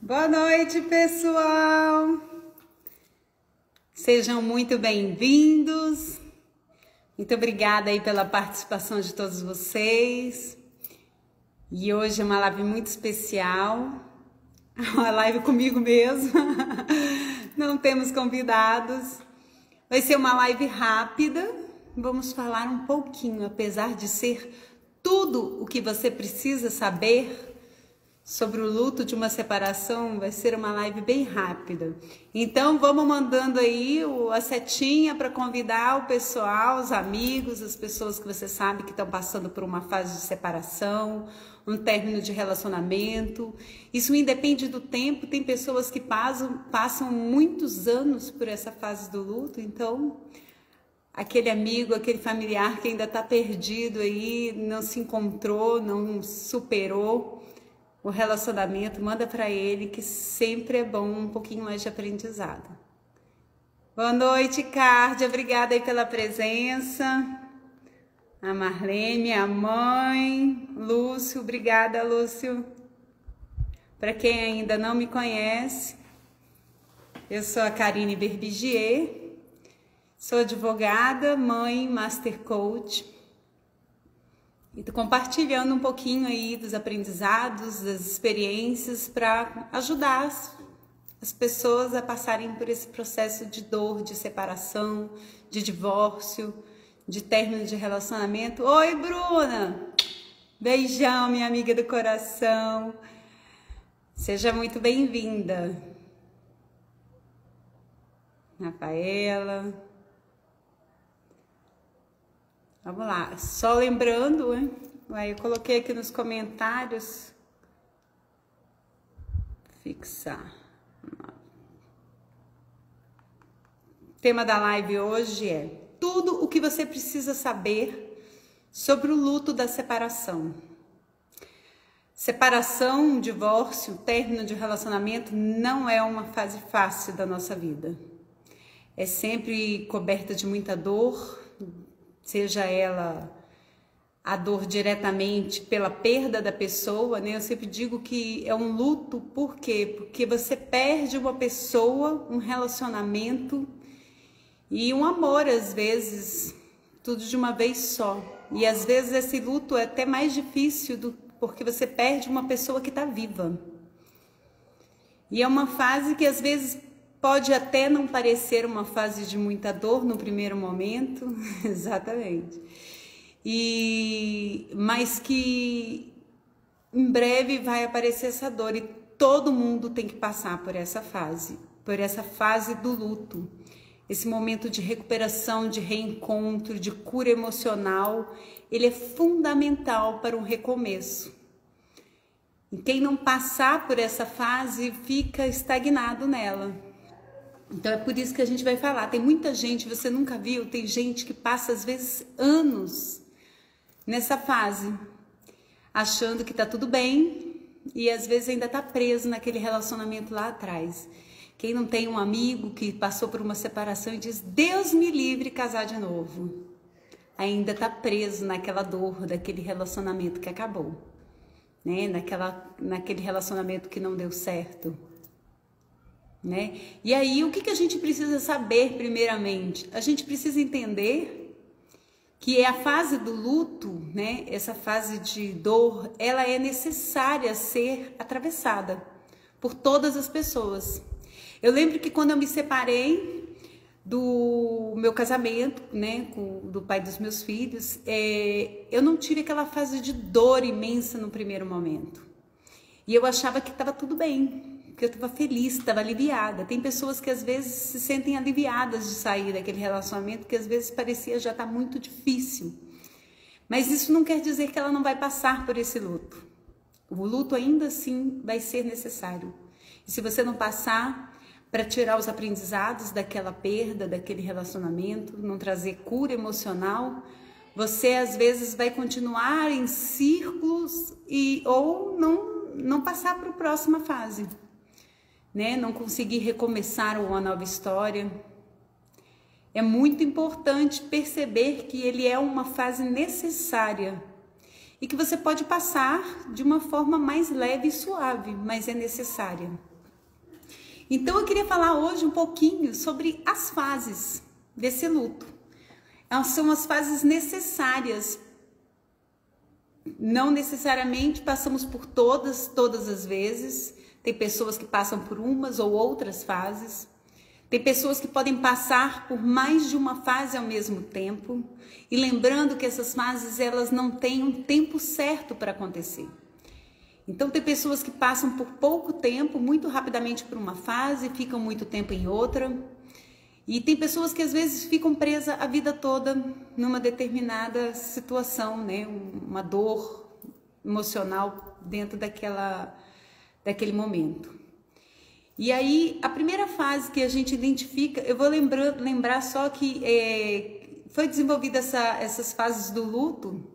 Boa noite, pessoal! Sejam muito bem-vindos. Muito obrigada aí pela participação de todos vocês. E hoje é uma live muito especial, uma live comigo mesmo. Não temos convidados. Vai ser uma live rápida. Vamos falar um pouquinho, apesar de ser tudo o que você precisa saber sobre o luto de uma separação, vai ser uma live bem rápida. Então vamos mandando aí a setinha para convidar o pessoal, os amigos, as pessoas que você sabe que estão passando por uma fase de separação, um término de relacionamento. Isso independe do tempo, tem pessoas que passam muitos anos por essa fase do luto, então aquele amigo, aquele familiar que ainda está perdido aí, não se encontrou, não superou o relacionamento, manda para ele que sempre é bom um pouquinho mais de aprendizado. Boa noite, Cárdia, obrigada aí pela presença. A Marlene, a mãe, Lúcio, obrigada, Lúcio. Para quem ainda não me conhece, eu sou a Karine Berbigier, sou advogada, mãe, master coach. E tô compartilhando um pouquinho aí dos aprendizados, das experiências para ajudar as pessoas a passarem por esse processo de dor, de separação, de divórcio, de término de relacionamento. Oi, Bruna! Beijão, minha amiga do coração. Seja muito bem-vinda. Rafaela. Vamos lá, só lembrando, hein? Eu coloquei aqui nos comentários, fixar. O tema da live hoje é tudo o que você precisa saber sobre o luto da separação. Separação, divórcio, término de relacionamento não é uma fase fácil da nossa vida. É sempre coberta de muita dor, seja ela a dor diretamente pela perda da pessoa, né? Eu sempre digo que é um luto, por quê? Porque você perde uma pessoa, um relacionamento e um amor, às vezes, tudo de uma vez só. E às vezes esse luto é até mais difícil, porque você perde uma pessoa que está viva. E é uma fase que às vezes pode até não parecer uma fase de muita dor no primeiro momento, exatamente, mas que em breve vai aparecer essa dor e todo mundo tem que passar por essa fase do luto, esse momento de recuperação, de reencontro, de cura emocional, ele é fundamental para um recomeço. E quem não passar por essa fase fica estagnado nela. Então é por isso que a gente vai falar, tem muita gente, você nunca viu, tem gente que passa às vezes anos nessa fase, achando que tá tudo bem e às vezes ainda tá preso naquele relacionamento lá atrás. Quem não tem um amigo que passou por uma separação e diz, Deus me livre casar de novo, ainda tá preso naquela dor daquele relacionamento que acabou, né? Naquele relacionamento que não deu certo. Né? E aí, o que a gente precisa saber primeiramente? A gente precisa entender que é a fase do luto, né? Essa fase de dor, ela é necessária ser atravessada por todas as pessoas. Eu lembro que quando eu me separei do meu casamento, né, do pai dos meus filhos, eu não tive aquela fase de dor imensa no primeiro momento. E eu achava que estava tudo bem, que eu estava feliz, estava aliviada. Tem pessoas que às vezes se sentem aliviadas de sair daquele relacionamento que às vezes parecia já estar muito difícil. Mas isso não quer dizer que ela não vai passar por esse luto. O luto ainda assim vai ser necessário. E se você não passar para tirar os aprendizados daquela perda, daquele relacionamento, não trazer cura emocional, você às vezes vai continuar em círculos ou não passar para a próxima fase. Né? Não conseguir recomeçar uma nova história. É muito importante perceber que ele é uma fase necessária e que você pode passar de uma forma mais leve e suave, mas é necessária. Então eu queria falar hoje um pouquinho sobre as fases desse luto. São as fases necessárias. Não necessariamente passamos por todas as vezes. Tem pessoas que passam por umas ou outras fases. Tem pessoas que podem passar por mais de uma fase ao mesmo tempo. E lembrando que essas fases, elas não têm um tempo certo para acontecer. Então tem pessoas que passam por pouco tempo, muito rapidamente por uma fase, ficam muito tempo em outra. E tem pessoas que às vezes ficam presas a vida toda numa determinada situação, né? Uma dor emocional dentro daquele momento. E aí, a primeira fase que a gente identifica, eu vou lembrar só que foi desenvolvida essas fases do luto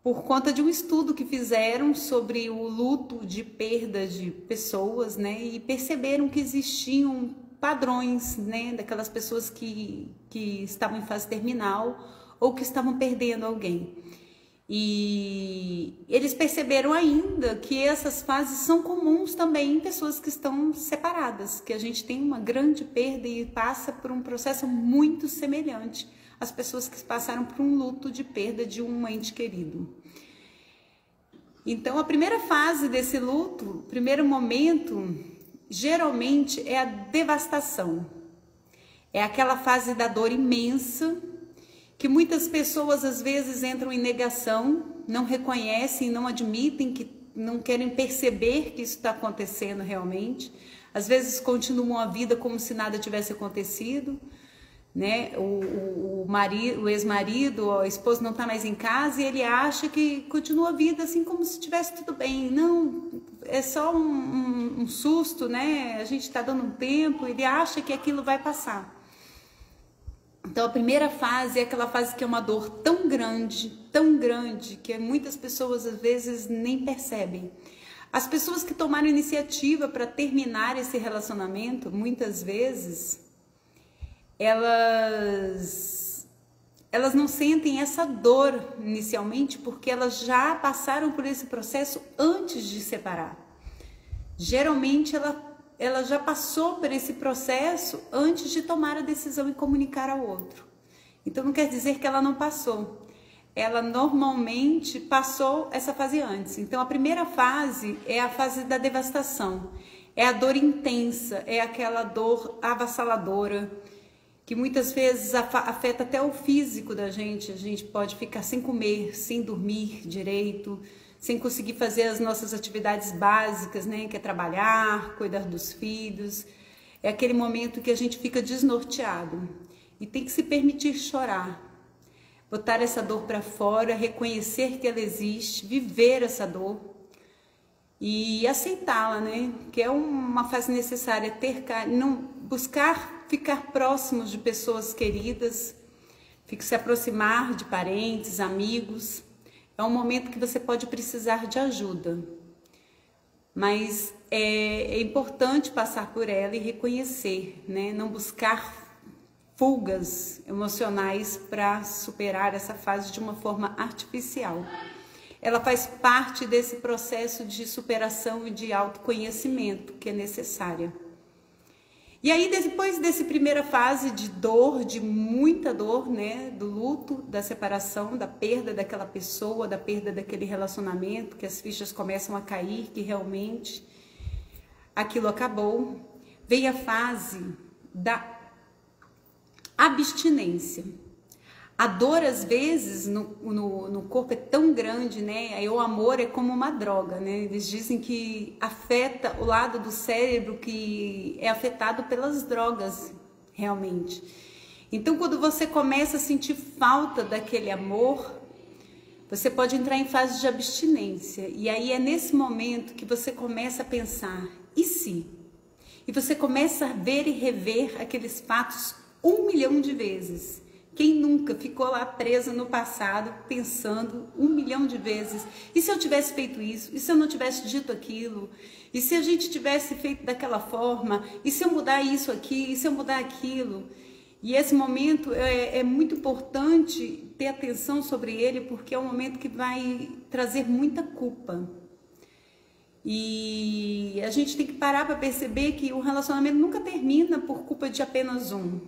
por conta de um estudo que fizeram sobre o luto de perda de pessoas, né? E perceberam que existiam padrões, né? Daquelas pessoas que estavam em fase terminal ou que estavam perdendo alguém. E eles perceberam ainda que essas fases são comuns também em pessoas que estão separadas, que a gente tem uma grande perda e passa por um processo muito semelhante às pessoas que passaram por um luto de perda de um ente querido. Então, a primeira fase desse luto, o primeiro momento, geralmente é a devastação. É aquela fase da dor imensa, que muitas pessoas às vezes entram em negação, não reconhecem, não admitem, que não querem perceber que isso está acontecendo realmente. Às vezes continuam a vida como se nada tivesse acontecido, né? O ex-marido, a esposa não está mais em casa e ele acha que continua a vida assim como se estivesse tudo bem. Não, é só um susto, né? A gente está dando um tempo, ele acha que aquilo vai passar. Então a primeira fase é aquela fase que é uma dor tão grande, que muitas pessoas às vezes nem percebem. As pessoas que tomaram iniciativa para terminar esse relacionamento, muitas vezes, elas não sentem essa dor inicialmente porque elas já passaram por esse processo antes de separar. Geralmente ela já passou por esse processo antes de tomar a decisão e comunicar ao outro. Então não quer dizer que ela não passou. Ela normalmente passou essa fase antes. Então a primeira fase é a fase da devastação. É a dor intensa, é aquela dor avassaladora, que muitas vezes afeta até o físico da gente. A gente pode ficar sem comer, sem dormir direito, sem conseguir fazer as nossas atividades básicas, né? Que é trabalhar, cuidar dos filhos. É aquele momento que a gente fica desnorteado e tem que se permitir chorar, botar essa dor para fora, reconhecer que ela existe, viver essa dor e aceitá-la, né? Que é uma fase necessária, não buscar ficar próximos de pessoas queridas, se aproximar de parentes, amigos. É um momento que você pode precisar de ajuda, mas é importante passar por ela e reconhecer, né? Não buscar fugas emocionais para superar essa fase de uma forma artificial. Ela faz parte desse processo de superação e de autoconhecimento que é necessária. E aí, depois dessa primeira fase de dor, de muita dor, né, do luto, da separação, da perda daquela pessoa, da perda daquele relacionamento, que as fichas começam a cair, que realmente aquilo acabou, veio a fase da abstinência. A dor, às vezes, no corpo é tão grande, né? Aí o amor é como uma droga, né? Eles dizem que afeta o lado do cérebro que é afetado pelas drogas, realmente. Então, quando você começa a sentir falta daquele amor, você pode entrar em fase de abstinência. E aí é nesse momento que você começa a pensar, e se? E você começa a ver e rever aqueles fatos 1 milhão de vezes. Quem nunca ficou lá preso no passado, pensando 1 milhão de vezes, e se eu tivesse feito isso? E se eu não tivesse dito aquilo? E se a gente tivesse feito daquela forma? E se eu mudar isso aqui? E se eu mudar aquilo? E esse momento é muito importante ter atenção sobre ele, porque é um momento que vai trazer muita culpa. E a gente tem que parar para perceber que o relacionamento nunca termina por culpa de apenas um.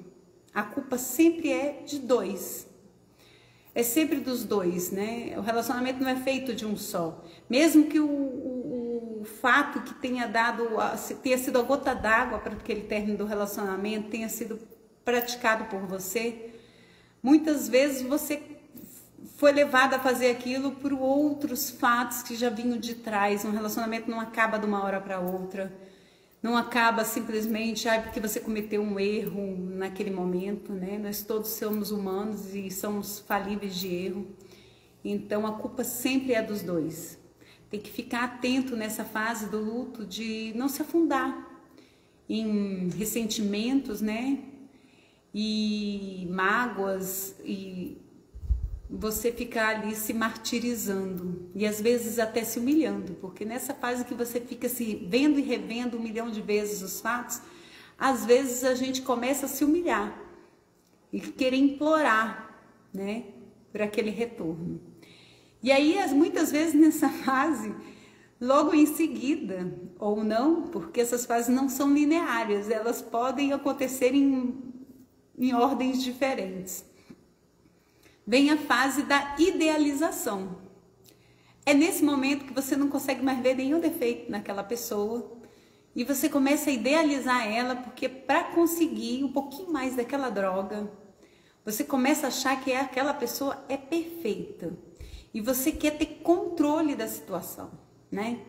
A culpa sempre é de dois. É sempre dos dois, né? O relacionamento não é feito de um só. Mesmo que o fato que tenha sido a gota d'água para aquele término do relacionamento tenha sido praticado por você, muitas vezes você foi levado a fazer aquilo por outros fatos que já vinham de trás. Um relacionamento não acaba de uma hora para outra. Não acaba simplesmente porque você cometeu um erro naquele momento, né? Nós todos somos humanos e somos falíveis de erro. Então a culpa sempre é dos dois. Tem que ficar atento nessa fase do luto de não se afundar em ressentimentos, né? E mágoas, e você ficar ali se martirizando e às vezes até se humilhando, porque nessa fase que você fica se vendo e revendo 1 milhão de vezes os fatos, às vezes a gente começa a se humilhar e querer implorar, né, por aquele retorno. E aí, muitas vezes nessa fase, logo em seguida, ou não, porque essas fases não são lineares, elas podem acontecer em ordens diferentes. Vem a fase da idealização. É nesse momento que você não consegue mais ver nenhum defeito naquela pessoa e você começa a idealizar ela, porque para conseguir um pouquinho mais daquela droga, você começa a achar que aquela pessoa é perfeita e você quer ter controle da situação, né?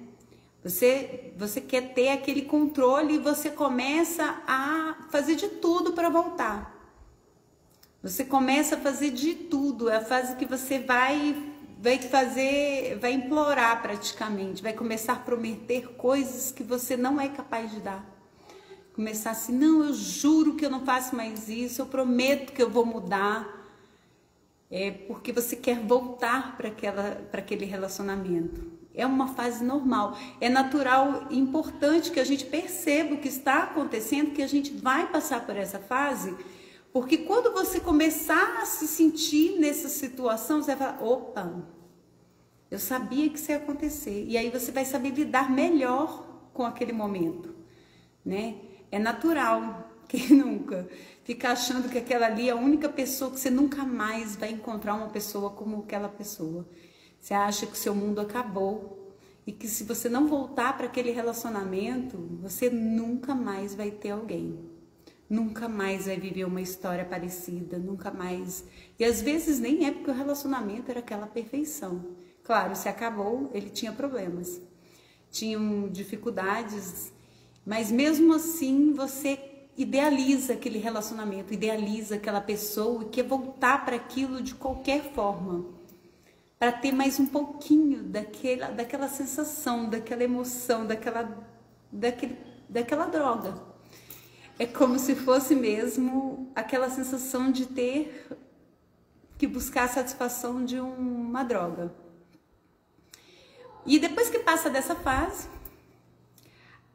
Você quer ter aquele controle e você começa a fazer de tudo para voltar. Você começa a fazer de tudo, é a fase que você vai implorar praticamente, vai começar a prometer coisas que você não é capaz de dar. Começar assim, não, eu juro que eu não faço mais isso, eu prometo que eu vou mudar. É porque você quer voltar para aquele relacionamento. É uma fase normal, é natural e importante que a gente perceba o que está acontecendo, que a gente vai passar por essa fase. Porque quando você começar a se sentir nessa situação, você vai falar, opa, eu sabia que isso ia acontecer. E aí você vai saber lidar melhor com aquele momento, né? É natural, quem nunca fica achando que aquela ali é a única pessoa, que você nunca mais vai encontrar uma pessoa como aquela pessoa. Você acha que o seu mundo acabou e que se você não voltar para aquele relacionamento, você nunca mais vai ter alguém. Nunca mais vai viver uma história parecida, nunca mais. E às vezes nem é porque o relacionamento era aquela perfeição. Claro, se acabou, ele tinha problemas, tinham dificuldades, mas mesmo assim você idealiza aquele relacionamento, idealiza aquela pessoa e quer voltar para aquilo de qualquer forma, para ter mais um pouquinho daquela sensação, daquela emoção, daquela droga. É como se fosse mesmo aquela sensação de ter que buscar a satisfação de uma droga. E depois que passa dessa fase,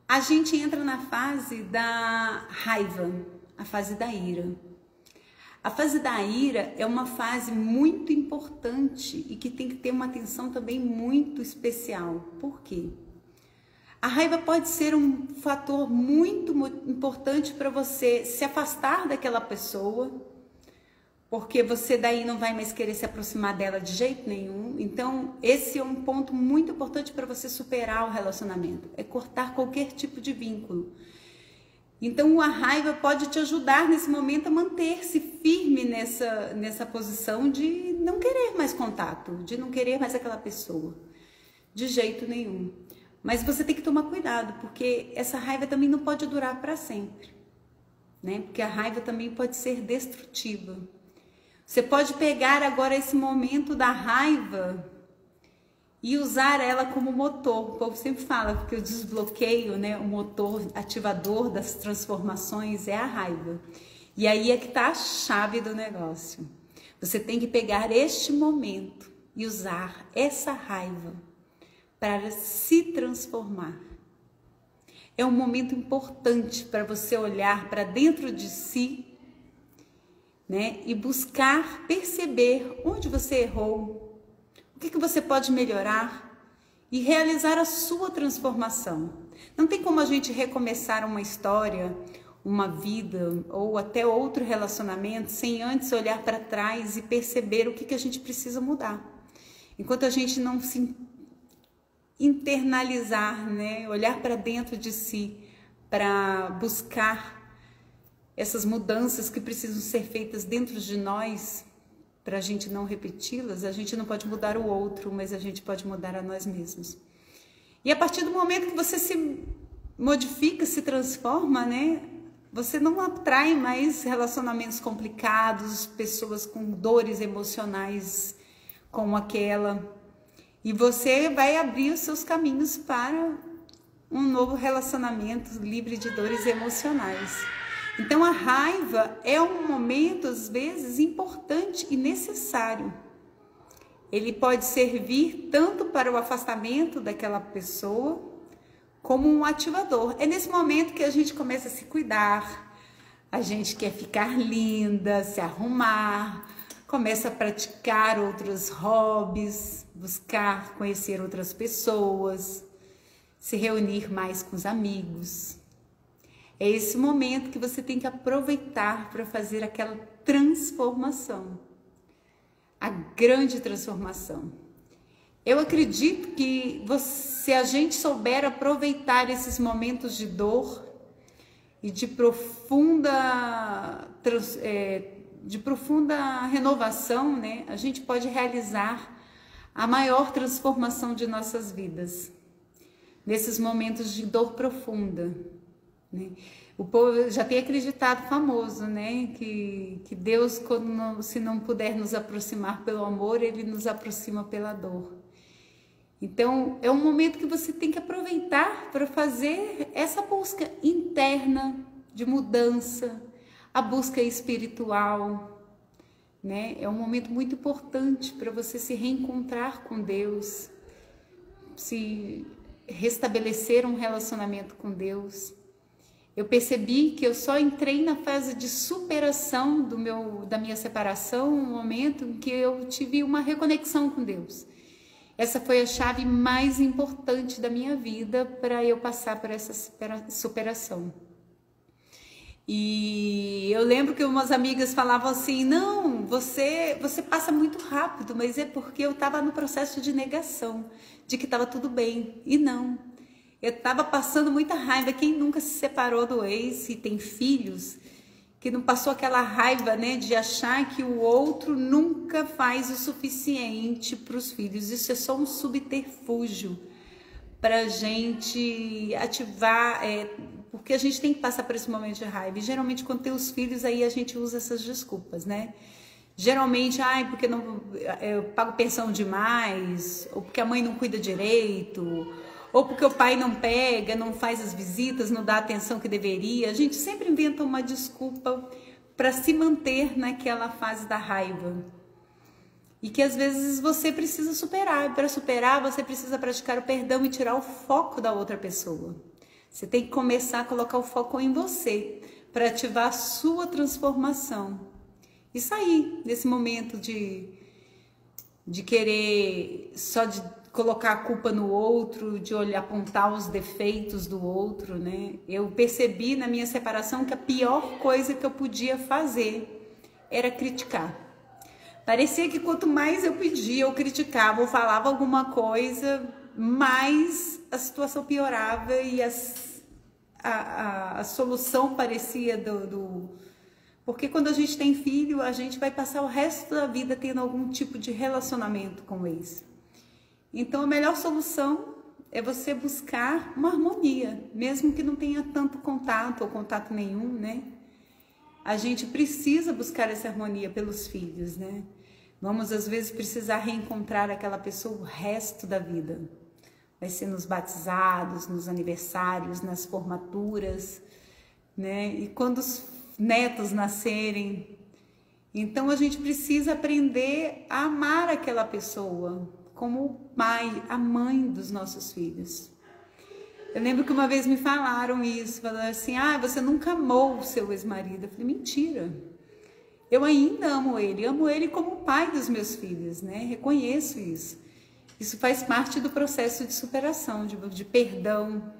a gente entra na fase da raiva, a fase da ira. A fase da ira é uma fase muito importante e que tem que ter uma atenção também muito especial. Por quê? A raiva pode ser um fator muito importante para você se afastar daquela pessoa, porque você daí não vai mais querer se aproximar dela de jeito nenhum. Então, esse é um ponto muito importante para você superar o relacionamento, é cortar qualquer tipo de vínculo. Então, a raiva pode te ajudar nesse momento a manter-se firme nessa posição de não querer mais contato, de não querer mais aquela pessoa, de jeito nenhum. Mas você tem que tomar cuidado, porque essa raiva também não pode durar para sempre, né? Porque a raiva também pode ser destrutiva. Você pode pegar agora esse momento da raiva e usar ela como motor. O povo sempre fala que o desbloqueio, né, o motor ativador das transformações é a raiva. E aí é que está a chave do negócio. Você tem que pegar este momento e usar essa raiva para se transformar. É um momento importante para você olhar para dentro de si, né, e buscar perceber onde você errou, o que você pode melhorar e realizar a sua transformação. Não tem como a gente recomeçar uma história, uma vida ou até outro relacionamento sem antes olhar para trás e perceber o que a gente precisa mudar. Enquanto a gente não se internalizar, né? Olhar para dentro de si para buscar essas mudanças que precisam ser feitas dentro de nós, para a gente não repeti-las, a gente não pode mudar o outro, mas a gente pode mudar a nós mesmos. E a partir do momento que você se modifica, se transforma, né? Você não atrai mais relacionamentos complicados, pessoas com dores emocionais como aquela. E você vai abrir os seus caminhos para um novo relacionamento livre de dores emocionais. Então a raiva é um momento, às vezes, importante e necessário. Ele pode servir tanto para o afastamento daquela pessoa, como um ativador. É nesse momento que a gente começa a se cuidar, a gente quer ficar linda, se arrumar, começa a praticar outros hobbies, buscar conhecer outras pessoas, se reunir mais com os amigos. É esse momento que você tem que aproveitar para fazer aquela transformação, a grande transformação. Eu acredito que se a gente souber aproveitar esses momentos de dor e de profunda renovação, né, a gente pode realizar a maior transformação de nossas vidas, nesses momentos de dor profunda, né? O povo já tem acreditado famoso, né, que Deus, se não puder nos aproximar pelo amor, Ele nos aproxima pela dor. Então, é um momento que você tem que aproveitar para fazer essa busca interna de mudança, a busca espiritual, né? É um momento muito importante para você se reencontrar com Deus, se restabelecer um relacionamento com Deus. Eu percebi que eu só entrei na fase de superação da minha separação, um momento em que eu tive uma reconexão com Deus. Essa foi a chave mais importante da minha vida para eu passar por essa superação. E eu lembro que umas amigas falavam assim, não, você passa muito rápido, mas é porque eu estava no processo de negação, de que estava tudo bem. E não, eu estava passando muita raiva. Quem nunca se separou do ex e tem filhos, que não passou aquela raiva, né, de achar que o outro nunca faz o suficiente para os filhos. Isso é só um subterfúgio para a gente ativar, porque a gente tem que passar por esse momento de raiva. E geralmente quando tem os filhos, aí a gente usa essas desculpas, né? Geralmente, porque eu pago pensão demais, ou porque a mãe não cuida direito, ou porque o pai não pega, não faz as visitas, não dá a atenção que deveria. A gente sempre inventa uma desculpa para se manter naquela fase da raiva. E que às vezes você precisa superar. E para superar, você precisa praticar o perdão e tirar o foco da outra pessoa. Você tem que começar a colocar o foco em você, para ativar a sua transformação. E sair desse momento de querer só de colocar a culpa no outro, de apontar os defeitos do outro, né? Eu percebi na minha separação que a pior coisa que eu podia fazer era criticar. Parecia que quanto mais eu pedia, ou criticava, ou falava alguma coisa, mais a situação piorava e a solução parecia Porque quando a gente tem filho, a gente vai passar o resto da vida tendo algum tipo de relacionamento com eles. Então a melhor solução é você buscar uma harmonia, mesmo que não tenha tanto contato ou contato nenhum, né? A gente precisa buscar essa harmonia pelos filhos, né? Vamos às vezes precisar reencontrar aquela pessoa o resto da vida. Vai ser nos batizados, nos aniversários, nas formaturas, né? E quando os netos nascerem. Então a gente precisa aprender a amar aquela pessoa como o pai, a mãe dos nossos filhos. Eu lembro que uma vez me falaram isso, falaram assim, você nunca amou o seu ex-marido. Eu falei, mentira. Eu ainda amo ele como o pai dos meus filhos, né? Reconheço isso. Isso faz parte do processo de superação, de perdão.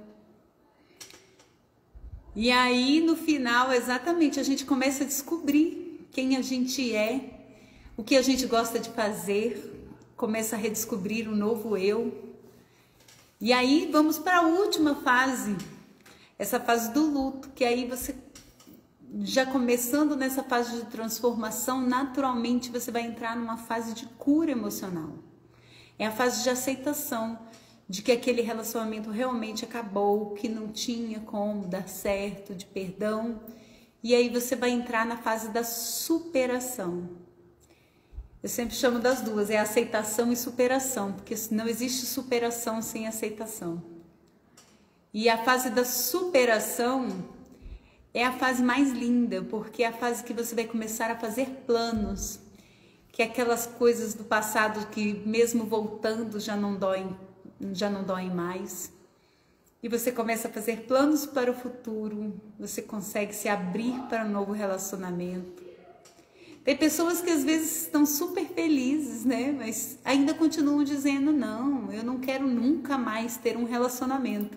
E aí, no final, exatamente, a gente começa a descobrir quem a gente é, o que a gente gosta de fazer, começa a redescobrir um novo eu. E aí, vamos para a última fase, essa fase do luto, que aí você, já começando nessa fase de transformação, naturalmente você vai entrar numa fase de cura emocional. É a fase de aceitação de que aquele relacionamento realmente acabou, que não tinha como dar certo, de perdão. E aí você vai entrar na fase da superação. Eu sempre chamo das duas, é aceitação e superação, porque não existe superação sem aceitação. E a fase da superação é a fase mais linda, porque é a fase que você vai começar a fazer planos, que é aquelas coisas do passado que mesmo voltando já não doem mais. E você começa a fazer planos para o futuro, você consegue se abrir para um novo relacionamento. Tem pessoas que às vezes estão super felizes, né? Mas ainda continuam dizendo, não, eu não quero nunca mais ter um relacionamento.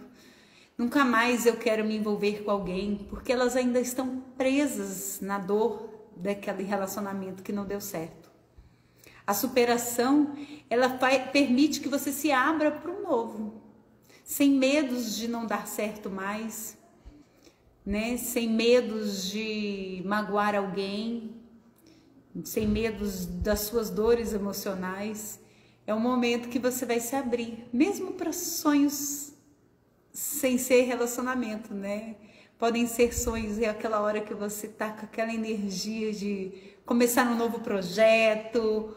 Nunca mais eu quero me envolver com alguém, porque elas ainda estão presas na dor daquele relacionamento que não deu certo. A superação, ela permite que você se abra para o novo, sem medos de não dar certo mais, né? Sem medos de magoar alguém, sem medos das suas dores emocionais. É um momento que você vai se abrir, mesmo para sonhos sem ser relacionamento, né? Podem ser sonhos, é aquela hora que você tá com aquela energia de começar um novo projeto,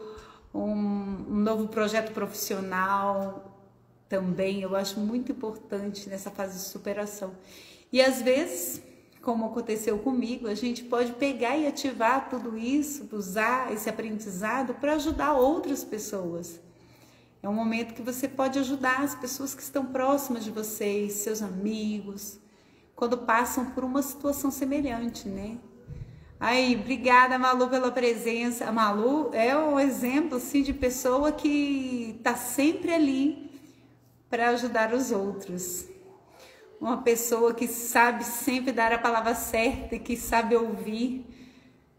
um novo projeto profissional também. Eu acho muito importante nessa fase de superação. E às vezes, como aconteceu comigo, a gente pode pegar e ativar tudo isso, usar esse aprendizado para ajudar outras pessoas. É um momento que você pode ajudar as pessoas que estão próximas de vocês, seus amigos, quando passam por uma situação semelhante, né? Aí, obrigada, Malu, pela presença. A Malu é um exemplo, assim, de pessoa que está sempre ali para ajudar os outros. Uma pessoa que sabe sempre dar a palavra certa e que sabe ouvir,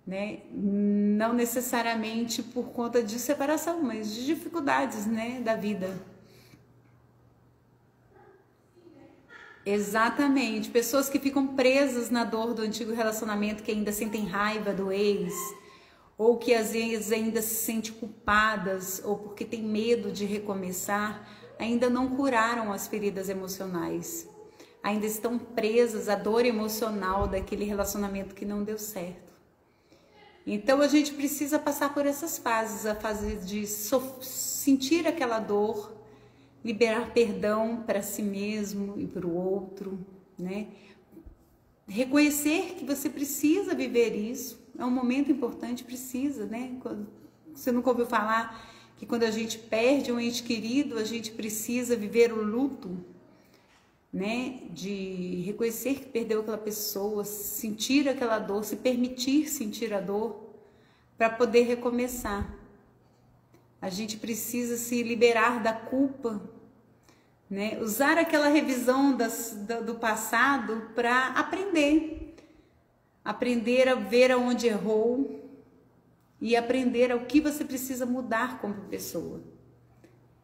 né? Não necessariamente por conta de separação, mas de dificuldades, né, da vida. Exatamente, pessoas que ficam presas na dor do antigo relacionamento, que ainda sentem raiva do ex, ou que às vezes ainda se sentem culpadas, ou porque tem medo de recomeçar, ainda não curaram as feridas emocionais, ainda estão presas à dor emocional daquele relacionamento que não deu certo. Então a gente precisa passar por essas fases, a fase de sentir aquela dor, liberar perdão para si mesmo e para o outro, né? Reconhecer que você precisa viver isso, é um momento importante, precisa, né? Você nunca ouviu falar que quando a gente perde um ente querido, a gente precisa viver o luto, né? De reconhecer que perdeu aquela pessoa, sentir aquela dor, se permitir sentir a dor para poder recomeçar. A gente precisa se liberar da culpa, né? Usar aquela revisão do passado para aprender a ver aonde errou e aprender o que você precisa mudar como pessoa.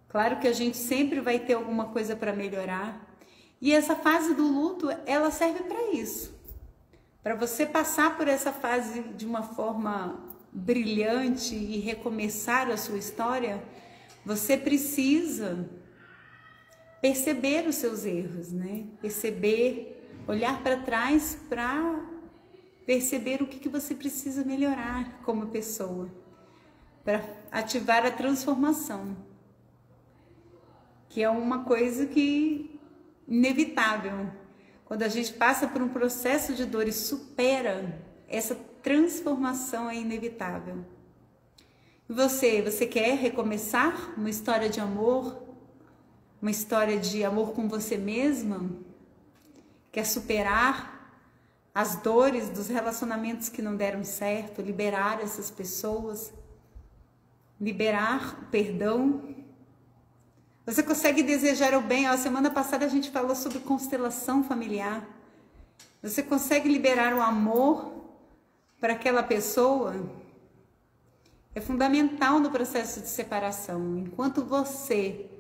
Claro que a gente sempre vai ter alguma coisa para melhorar, e essa fase do luto, ela serve para isso, para você passar por essa fase de uma forma brilhante e recomeçar a sua história. Você precisa perceber os seus erros, né? Perceber, olhar para trás para perceber o que você precisa melhorar como pessoa, para ativar a transformação, que é uma coisa que inevitável. Quando a gente passa por um processo de dor e supera, essa transformação é inevitável. E você quer recomeçar uma história de amor? Uma história de amor com você mesma? Quer superar as dores dos relacionamentos que não deram certo? Liberar essas pessoas? Liberar o perdão? Você consegue desejar o bem? A semana passada a gente falou sobre constelação familiar. Você consegue liberar o amor para aquela pessoa? É fundamental no processo de separação. Enquanto você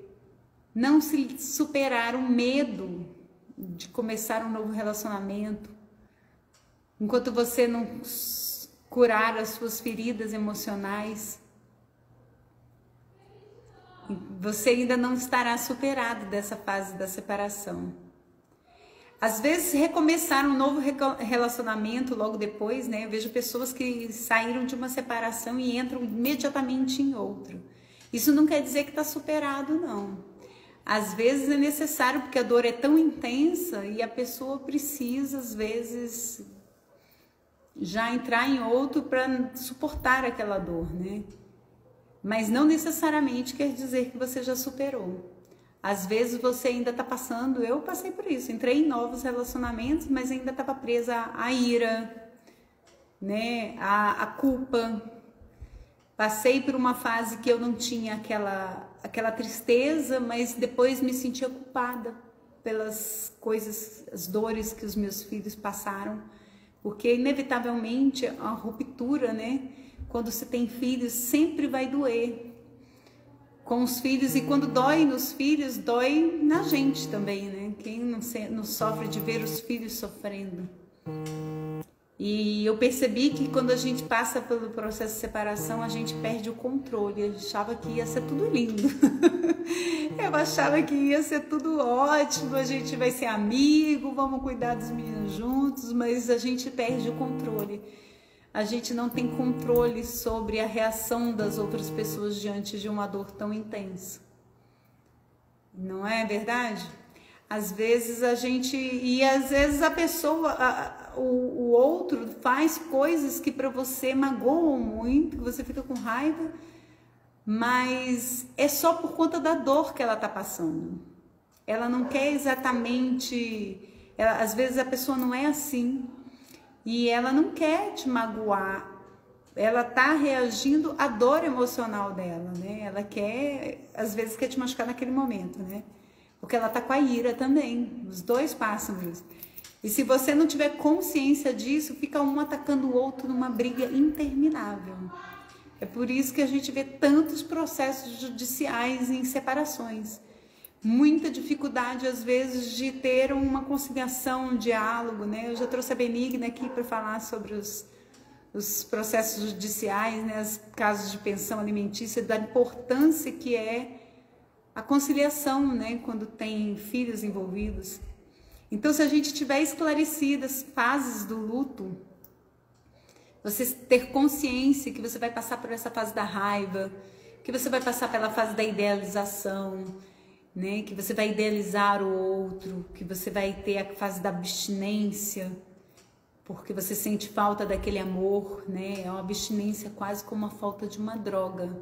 não se superar o medo de começar um novo relacionamento, enquanto você não curar as suas feridas emocionais, você ainda não estará superado dessa fase da separação. Às vezes recomeçar um novo relacionamento logo depois, né? Eu vejo pessoas que saíram de uma separação e entram imediatamente em outro. Isso não quer dizer que está superado, não. Às vezes é necessário, porque a dor é tão intensa e a pessoa precisa, às vezes, já entrar em outro para suportar aquela dor, né? Mas não necessariamente quer dizer que você já superou. Às vezes você ainda está passando, eu passei por isso, entrei em novos relacionamentos, mas ainda estava presa à ira, né? À culpa. Passei por uma fase que eu não tinha aquela tristeza, mas depois me sentia culpada pelas coisas, as dores que os meus filhos passaram, porque inevitavelmente a ruptura, né? Quando você tem filhos, sempre vai doer com os filhos, e quando dói nos filhos, dói na gente também, né? Quem não sofre de ver os filhos sofrendo. E eu percebi que quando a gente passa pelo processo de separação, a gente perde o controle. Eu achava que ia ser tudo lindo. Eu achava que ia ser tudo ótimo, a gente vai ser amigo, vamos cuidar dos meninos juntos, mas a gente perde o controle. A gente não tem controle sobre a reação das outras pessoas diante de uma dor tão intensa. Não é verdade? Às vezes às vezes a pessoa, o outro faz coisas que para você magoam muito, que você fica com raiva, mas é só por conta da dor que ela está passando. Ela não quer exatamente, às vezes a pessoa não é assim. E ela não quer te magoar, ela tá reagindo à dor emocional dela, né? Ela quer, às vezes quer te machucar naquele momento, né? Porque ela tá com a ira também, os dois passam isso. E se você não tiver consciência disso, fica um atacando o outro numa briga interminável. É por isso que a gente vê tantos processos judiciais em separações. Muita dificuldade, às vezes, de ter uma conciliação, um diálogo, né? Eu já trouxe a Benigna aqui para falar sobre os processos judiciais, né? Os casos de pensão alimentícia, da importância que é a conciliação, né? Quando tem filhos envolvidos. Então, se a gente tiver esclarecido as fases do luto, você ter consciência que você vai passar por essa fase da raiva, que você vai passar pela fase da idealização, né? Que você vai idealizar o outro, que você vai ter a fase da abstinência, porque você sente falta daquele amor, né? É uma abstinência quase como a falta de uma droga.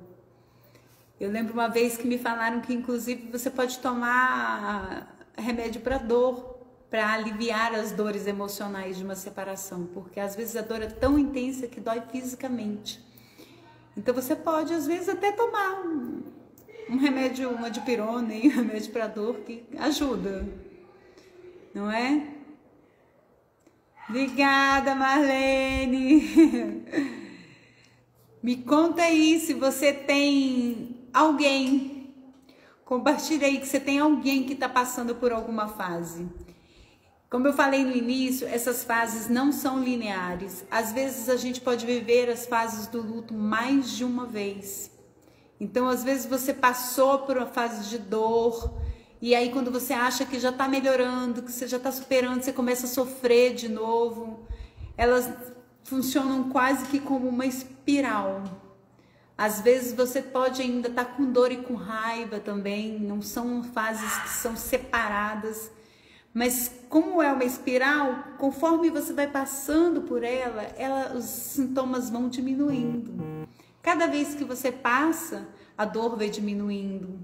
Eu lembro uma vez que me falaram que inclusive você pode tomar remédio para dor, para aliviar as dores emocionais de uma separação, porque às vezes a dor é tão intensa que dói fisicamente. Então você pode às vezes até tomar um remédio, uma dipirona, um remédio para dor que ajuda, não é? Obrigada, Marlene. Me conta aí se você tem alguém, compartilha aí que você tem alguém que está passando por alguma fase. Como eu falei no início, essas fases não são lineares. Às vezes a gente pode viver as fases do luto mais de uma vez. Então, às vezes você passou por uma fase de dor e aí quando você acha que já está melhorando, que você já está superando, você começa a sofrer de novo. Elas funcionam quase que como uma espiral. Às vezes você pode ainda estar com dor e com raiva também, não são fases que são separadas. Mas como é uma espiral, conforme você vai passando por ela, os sintomas vão diminuindo. Cada vez que você passa, a dor vai diminuindo,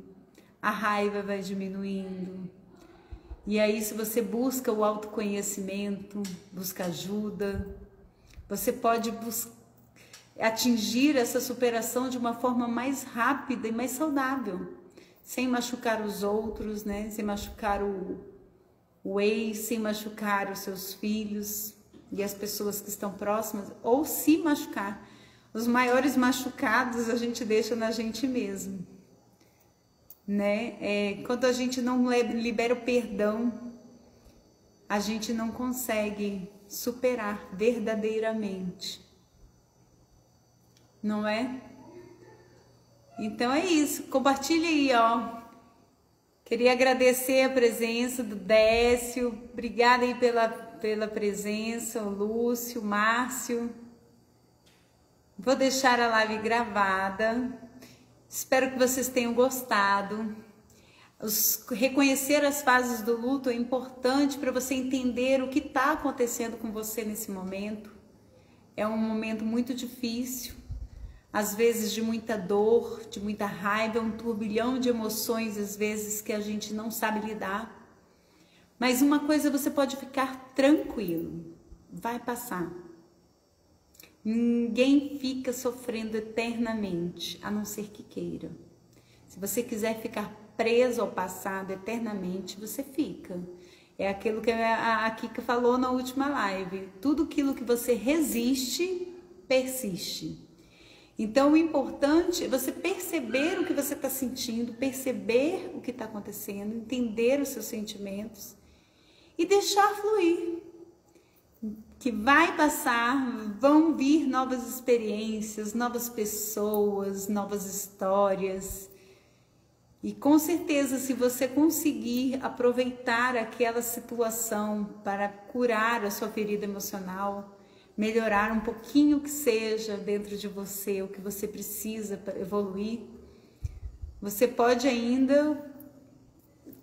a raiva vai diminuindo. E aí, se você busca o autoconhecimento, busca ajuda, você pode atingir essa superação de uma forma mais rápida e mais saudável. sem machucar os outros, né? Sem machucar o ex, sem machucar os seus filhos e as pessoas que estão próximas, ou se machucar. Os maiores machucados a gente deixa na gente mesmo, né? Quando a gente não libera o perdão, a gente não consegue superar verdadeiramente, não é? Então é isso, compartilha aí, ó. Queria agradecer a presença do Décio, obrigada aí pela presença, o Lúcio, o Márcio. Vou deixar a live gravada, espero que vocês tenham gostado. Reconhecer as fases do luto é importante para você entender o que está acontecendo com você nesse momento. É um momento muito difícil, às vezes de muita dor, de muita raiva, é um turbilhão de emoções, às vezes, que a gente não sabe lidar. Mas uma coisa você pode ficar tranquilo, vai passar. Ninguém fica sofrendo eternamente, a não ser que queira. Se você quiser ficar preso ao passado eternamente, você fica. É aquilo que a Kika falou na última live. Tudo aquilo que você resiste, persiste. Então, o importante é você perceber o que você está sentindo, perceber o que está acontecendo, entender os seus sentimentos e deixar fluir. Que vai passar, vão vir novas experiências, novas pessoas, novas histórias. E com certeza, se você conseguir aproveitar aquela situação para curar a sua ferida emocional, melhorar um pouquinho que seja dentro de você, o que você precisa para evoluir, você pode ainda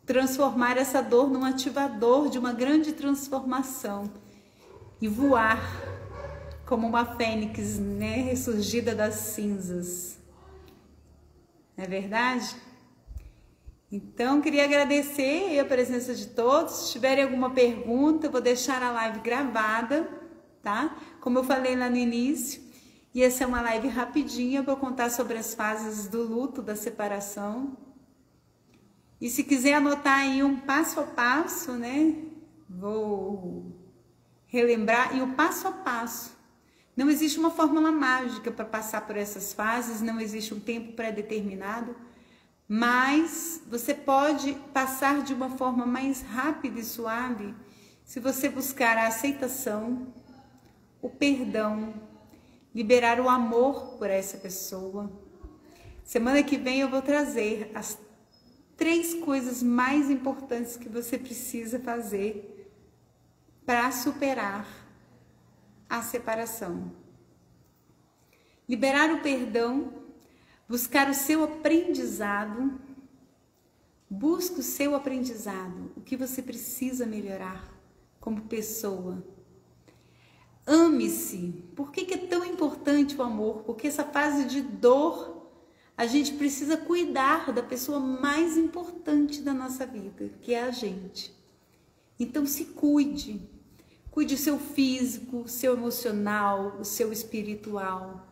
transformar essa dor num ativador de uma grande transformação e voar como uma fênix, né, ressurgida das cinzas. Não é verdade? Então, queria agradecer a presença de todos. Se tiverem alguma pergunta, eu vou deixar a live gravada, tá? Como eu falei lá no início, e essa é uma live rapidinha para contar sobre as fases do luto, da separação. E se quiser anotar aí um passo a passo, né? Vou relembrar, e o passo a passo. Não existe uma fórmula mágica para passar por essas fases, não existe um tempo pré-determinado, mas você pode passar de uma forma mais rápida e suave se você buscar a aceitação, o perdão, liberar o amor por essa pessoa. Semana que vem eu vou trazer as 3 coisas mais importantes que você precisa fazer para superar a separação. Liberar o perdão, buscar o seu aprendizado. Busque o seu aprendizado, o que você precisa melhorar como pessoa. Ame-se. Por que é tão importante o amor? Porque essa fase de dor, a gente precisa cuidar da pessoa mais importante da nossa vida, que é a gente. Então se cuide. Cuide o seu físico, o seu emocional, o seu espiritual.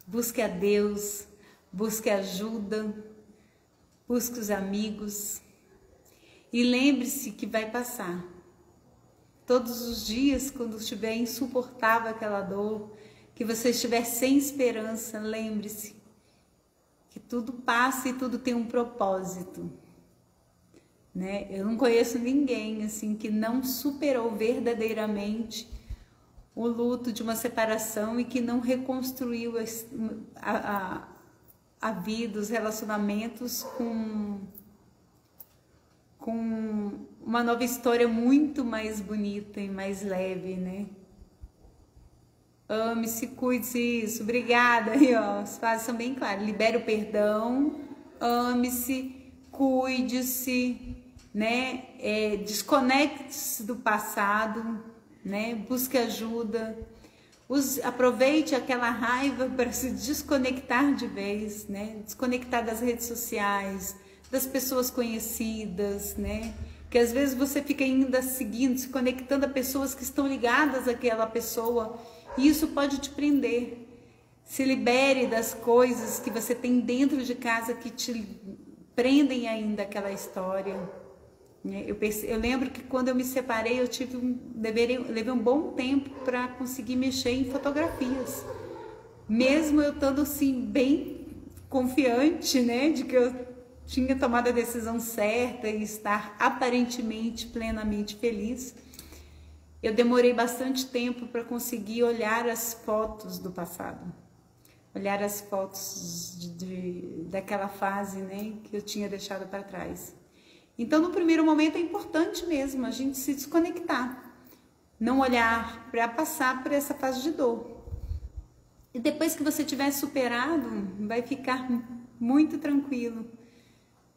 Busque a Deus, busque ajuda, busque os amigos. E lembre-se que vai passar. Todos os dias, quando estiver insuportável aquela dor, que você estiver sem esperança, lembre-se que tudo passa e tudo tem um propósito, né? Eu não conheço ninguém assim que não superou verdadeiramente o luto de uma separação e que não reconstruiu a vida, os relacionamentos com uma nova história muito mais bonita e mais leve, né? Ame-se, cuide-se, isso. Obrigada. Aí, ó, as fases são bem claras. Libere o perdão, ame-se, cuide-se, né? Desconecte-se do passado, né? Busque ajuda. Aproveite aquela raiva para se desconectar de vez, né? Desconectar das redes sociais, das pessoas conhecidas, né? Que às vezes você fica ainda seguindo, se conectando a pessoas que estão ligadas àquela pessoa, e isso pode te prender. Se libere das coisas que você tem dentro de casa que te prendem ainda aquela história. Eu lembro que quando eu me separei, eu levei um bom tempo para conseguir mexer em fotografias. Mesmo eu estando assim, bem confiante, né, de que eu tinha tomado a decisão certa e estar aparentemente plenamente feliz, eu demorei bastante tempo para conseguir olhar as fotos do passado. Olhar as fotos daquela fase, né, que eu tinha deixado para trás. Então, no primeiro momento, é importante mesmo a gente se desconectar. Não olhar para passar por essa fase de dor. E depois que você tiver superado, vai ficar muito tranquilo.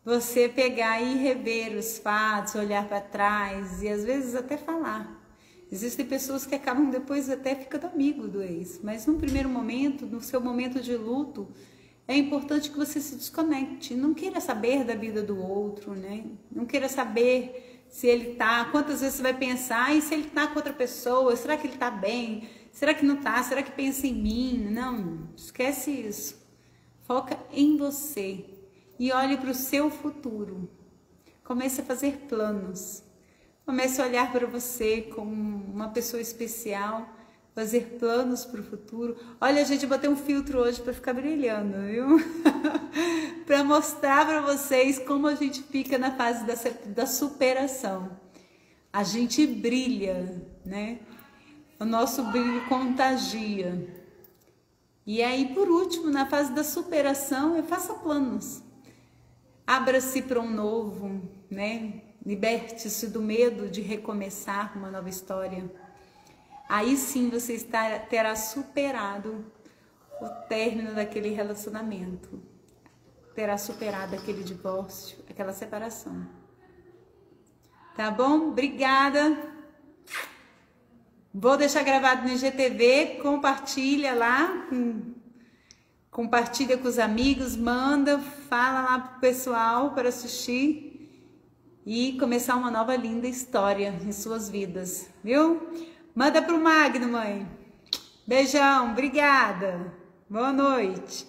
Você pegar e rever os fatos, olhar para trás e às vezes até falar. Existem pessoas que acabam depois até ficando amigo do ex, mas no primeiro momento, no seu momento de luto, é importante que você se desconecte. Não queira saber da vida do outro, né? Não queira saber se ele tá, quantas vezes você vai pensar, e se ele tá com outra pessoa, será que ele tá bem? Será que não tá? Será que pensa em mim? Não, esquece isso. Foca em você e olhe para o seu futuro. Comece a fazer planos. Comece a olhar para você como uma pessoa especial, fazer planos para o futuro. Olha, gente, eu botei um filtro hoje para ficar brilhando, viu? Para mostrar para vocês como a gente fica na fase da superação. A gente brilha, né? O nosso brilho contagia. E aí, por último, na fase da superação, faça planos. Abra-se para um novo, né? Liberte-se do medo de recomeçar uma nova história. Aí sim você terá superado o término daquele relacionamento. Terá superado aquele divórcio, aquela separação. Tá bom? Obrigada. Vou deixar gravado no IGTV. Compartilha lá. Compartilha com os amigos. Manda, fala lá pro pessoal para assistir. E começar uma nova linda história em suas vidas, viu? Manda pro Magno, mãe. Beijão, obrigada. Boa noite.